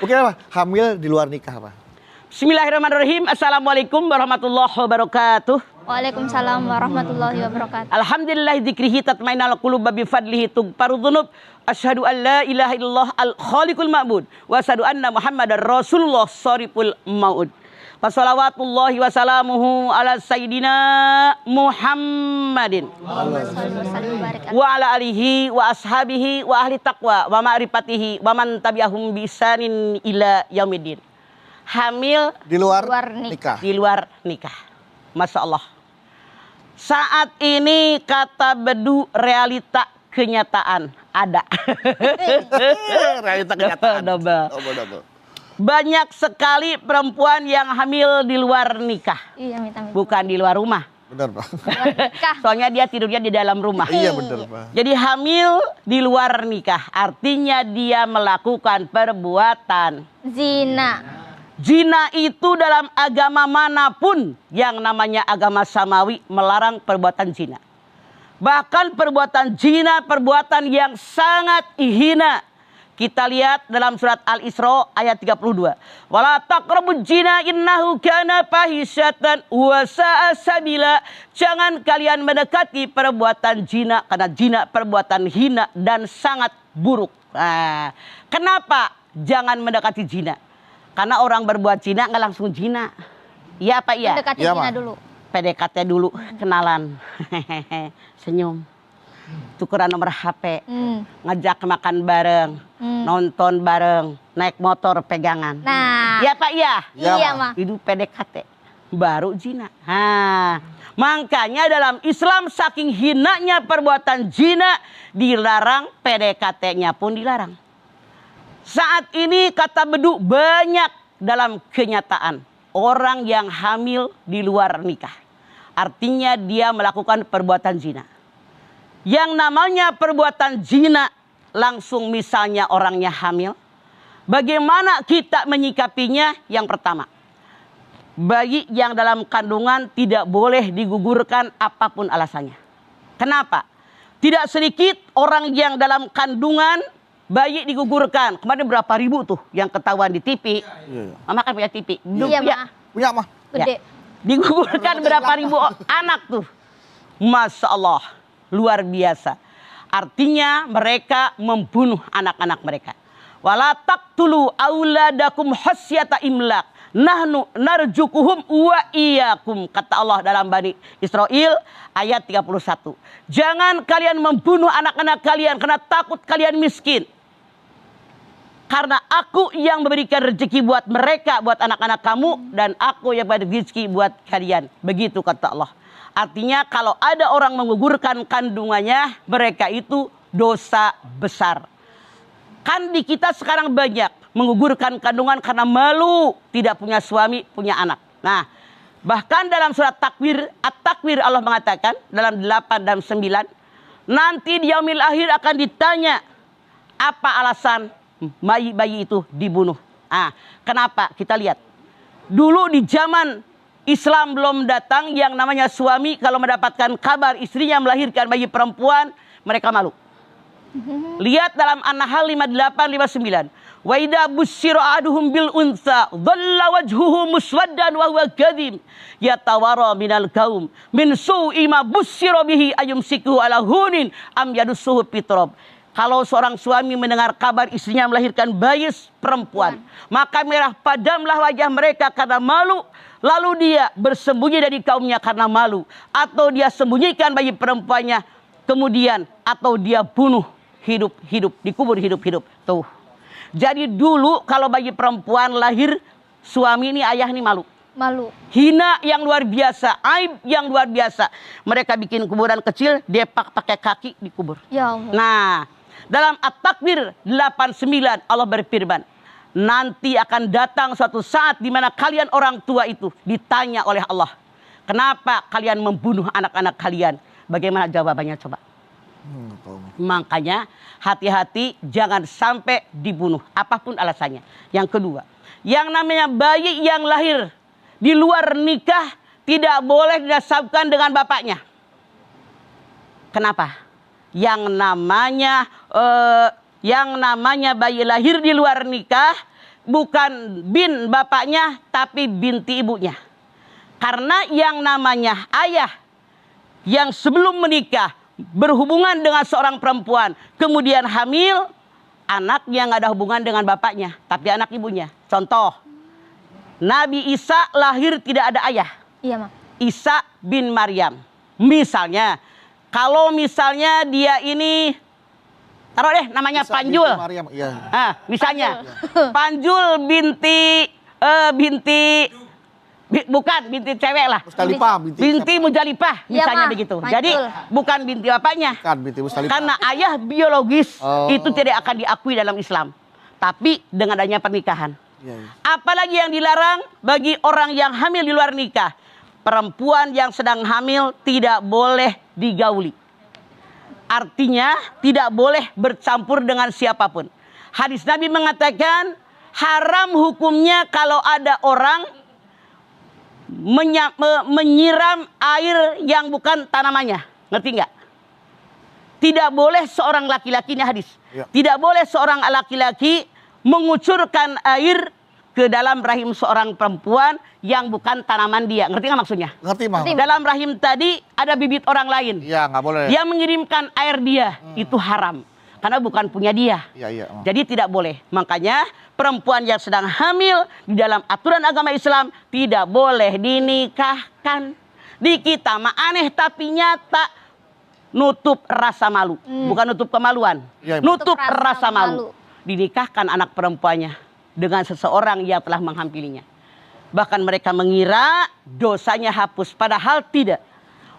Mungkin apa? Hamil di luar nikah apa? Bismillahirrahmanirrahim. Assalamualaikum warahmatullahi wabarakatuh. Waalaikumsalam warahmatullahi wabarakatuh. Alhamdulillah dzikrihi tatmainul qulub bi fadlihi tughfaru dzunub. Asyhadu an la ilaha illallah al khaliqul ma'bud wa asyhadu anna muhammadar rasulullah shariful maud. Wassalawatullahi wassalamuhu ala sayyidina Muhammadin wa ala alihi wa ashabihi wa ahli taqwa wa ma'rifatihi wa man tabi'ahum bi ihsanin ila yaumiddin. Hamil Di luar nikah. di luar nikah. Masya Allah. Saat ini kata bedu realita kenyataan ada. Realita kenyataan. Double. Double. Banyak sekali perempuan yang hamil di luar nikah. Iya, minta. Bukan di luar rumah. Benar, Pak. Nikah. Soalnya dia tidurnya di dalam rumah. Iya, benar, Pak. Jadi hamil di luar nikah. Artinya dia melakukan perbuatan Zina. zina. Itu dalam agama manapun yang namanya agama samawi melarang perbuatan zina. Bahkan perbuatan zina perbuatan yang sangat hina. Kita lihat dalam surat Al-Isra ayat 32. Wala taqrabuz zina innahu kana fahisyatan wa sa'a sabila. Jangan kalian mendekati perbuatan zina karena zina perbuatan hina dan sangat buruk. Nah, kenapa jangan mendekati zina? Karena orang berbuat zina nggak langsung zina. Iya apa iya? Mendekati Iya, zina Ma. dulu. PDKT dulu, kenalan. Senyum. Tukeran nomor HP. Ngajak makan bareng, nonton bareng, naik motor pegangan. Nah. Iya Pak iya? Iya, Iya, Ma. Ma. Itu PDKT. Baru zina. Makanya dalam Islam saking hinanya perbuatan zina dilarang, PDKT-nya pun dilarang. Saat ini kata bedu banyak dalam kenyataan orang yang hamil di luar nikah. Artinya dia melakukan perbuatan zina. Yang namanya perbuatan zina langsung misalnya orangnya hamil. Bagaimana kita menyikapinya? Yang pertama, bayi yang dalam kandungan tidak boleh digugurkan apapun alasannya. Kenapa? Tidak sedikit orang yang dalam kandungan bayi digugurkan. Kemarin berapa ribu tuh yang ketahuan di TV. Iya. Mama kan punya TV. Iya, Ma. Punya, mah. Gede. Digugurkan berapa ribu anak tuh. Masya Allah. Luar biasa. Artinya mereka membunuh anak-anak mereka. Wala taqtulu auladakum khasyata imlak. Nahnu narjukuhum wa iyyakum. Kata Allah dalam Bani Israel ayat 31. Jangan kalian membunuh anak-anak kalian karena takut kalian miskin. Karena aku yang memberikan rezeki buat mereka, buat anak-anak kamu. Dan aku yang memberi rezeki buat kalian. Begitu kata Allah. Artinya kalau ada orang menggugurkan kandungannya, mereka itu dosa besar. Kan di kita sekarang banyak menggugurkan kandungan karena malu, tidak punya suami, punya anak. Nah, bahkan dalam surat Takwir, At-Takwir Allah mengatakan dalam 8 dan 9, nanti di yaumil akhir akan ditanya apa alasan bayi-bayi itu dibunuh. Kenapa? Kita lihat. Dulu di zaman Islam belum datang, yang namanya suami kalau mendapatkan kabar istrinya melahirkan bayi perempuan, mereka malu. Lihat dalam An-Nahl 58-59. Wa idza busyira ahaduhum bil unsa dhalla wajhuhu muswaddan wa huwa kadhim yatawara minal qaum min su'i ma busyira bihi ayumsikuhu ala hunin am yadussuhu fitrab. Kalau seorang suami mendengar kabar istrinya melahirkan bayi perempuan, maka merah padamlah wajah mereka karena malu. Lalu dia bersembunyi dari kaumnya karena malu. Atau dia sembunyikan bayi perempuannya. Kemudian atau dia bunuh hidup-hidup. Dikubur hidup-hidup. Tuh. Jadi dulu kalau bayi perempuan lahir, suami ini ayah ini malu. Malu. Hina yang luar biasa. Aib yang luar biasa. Mereka bikin kuburan kecil, depak pakai kaki, dikubur. Ya Allah. Nah, dalam At-Takwir 89 Allah berfirman, nanti akan datang suatu saat di mana kalian orang tua itu ditanya oleh Allah, kenapa kalian membunuh anak-anak kalian? Bagaimana jawabannya coba? Makanya hati-hati jangan sampai dibunuh apapun alasannya. Yang kedua, yang namanya bayi yang lahir di luar nikah tidak boleh dinasabkan dengan bapaknya. Kenapa? Yang namanya yang namanya bayi lahir di luar nikah bukan bin bapaknya tapi binti ibunya. Karena yang namanya ayah yang sebelum menikah berhubungan dengan seorang perempuan kemudian hamil, anaknya nggak ada hubungan dengan bapaknya tapi anak ibunya. Contoh, Nabi Isa lahir tidak ada ayah. Iya, Ma. Isa bin Maryam. Misalnya, kalau misalnya dia ini, taruh deh namanya Isa Panjul. binti Maryam, iya. Misalnya, Panjul bukan binti cewek lah. Mustalifah, Binti Mujalipah, Iya, misalnya Ma. begitu. Panjul. Jadi bukan binti bapaknya. Bukan binti Mustalifah. Karena ayah biologis Oh. itu tidak akan diakui dalam Islam. Tapi dengan adanya pernikahan. Iya, iya. Apalagi yang dilarang bagi orang yang hamil di luar nikah. Perempuan yang sedang hamil tidak boleh digauli. Artinya tidak boleh bercampur dengan siapapun. Hadis Nabi mengatakan haram hukumnya kalau ada orang menyiram air yang bukan tanamannya. Ngerti nggak? Tidak boleh seorang laki-laki, ini hadis. Ya. Tidak boleh seorang laki-laki mengucurkan air ke dalam rahim seorang perempuan yang bukan tanaman dia. Ngerti nggak maksudnya? Ngerti, Mah? Ngerti. Dalam rahim tadi ada bibit orang lain. Iya, nggak boleh. Dia mengirimkan air dia. Itu haram. Karena bukan punya dia. Iya, iya, Mah. Jadi tidak boleh. Makanya perempuan yang sedang hamil di dalam aturan agama Islam tidak boleh dinikahkan. Di kita mah aneh tapi nyata. Nutup rasa malu. Bukan nutup kemaluan. Iya, nutup Nutup rasa rasa malu. malu. Dinikahkan anak perempuannya dengan seseorang yang telah menghampirinya. Bahkan mereka mengira dosanya hapus. Padahal tidak.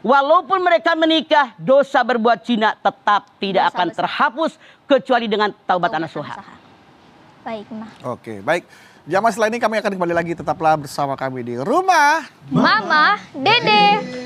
Walaupun mereka menikah, dosa berbuat zina tetap tidak Dosa akan besar. terhapus kecuali dengan taubat nasuha. Baik, Ma. Oke, baik. Jamaah setelah ini kami akan kembali lagi. Tetaplah bersama kami di Rumah Mama, Dede.